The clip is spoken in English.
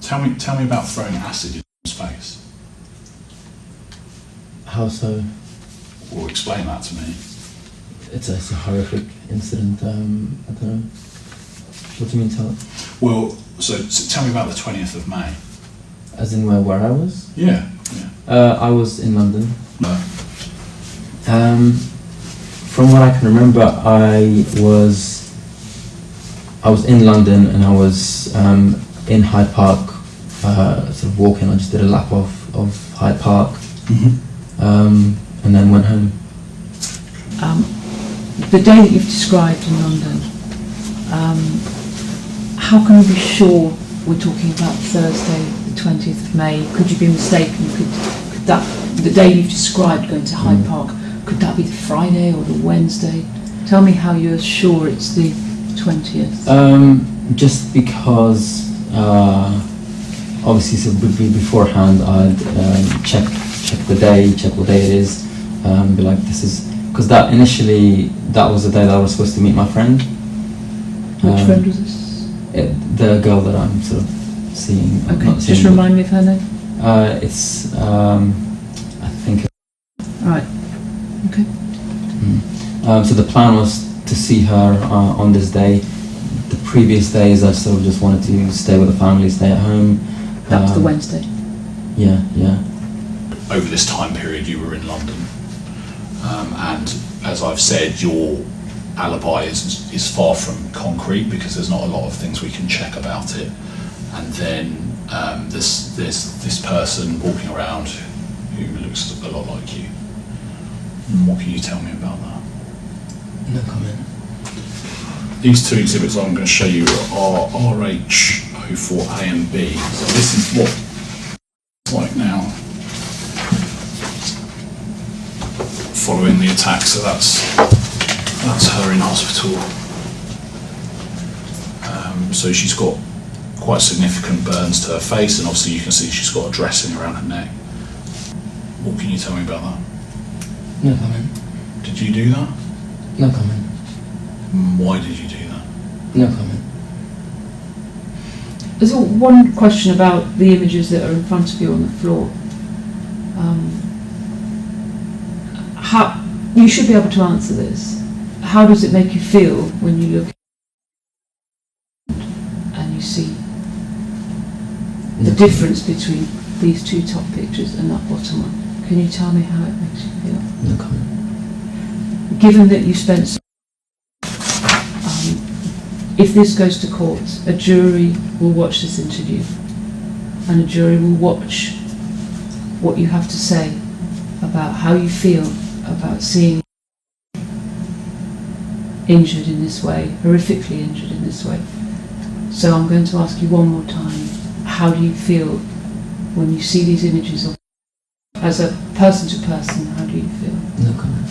Tell me about throwing acid in his face. How so? Or explain that to me. It's a horrific incident. I don't know. What do you mean tell? Well, so tell me about the 20th of May. As in where I was? Yeah. I was in London. No. From what I can remember, I was in London and I was in Hyde Park, sort of walking. I just did a lap of Hyde Park, and then went home. The day that you've described in London, how can we be sure we're talking about Thursday, the 20th of May? Could you be mistaken? Could that, the day you've described going to Hyde Park, could that be the Friday or the Wednesday? Tell me how you're sure it's the 20th. Just because, obviously, so beforehand, I'd check the day, check what day it is, be like, this is, because that was the day that I was supposed to meet my friend. Which friend was this? The girl that I'm sort of seeing. Okay, just remind me of her name. It's, I think. Right. Okay. So the plan was to see her on this day. The previous days, I sort of just wanted to stay with the family, stay at home. That was the Wednesday. Yeah. Over this time period, you were in London, and as I've said, your alibi is far from concrete because there's not a lot of things we can check about it. And then this person walking around who looks a lot like you. What can you tell me about that? No comment. These two exhibits I'm going to show you are RH04A and B. So this is what it's like now, following the attack. So that's her in hospital. So she's got quite significant burns to her face, and obviously you can see she's got a dressing around her neck. What can you tell me about that? No comment. Did you do that? No comment. Why did you do that? No comment. There's one question about the images that are in front of you on the floor. How you should be able to answer this. How does it make you feel when you look and you see the difference between these two top pictures and that bottom one? Can you tell me how it makes you feel? No comment. Given that you spent if this goes to court, a jury will watch this interview and a jury will watch what you have to say about how you feel about seeing injured in this way, horrifically injured in this way. So I'm going to ask you one more time, how do you feel when you see these images of, as a person to person, how do you feel? No comment.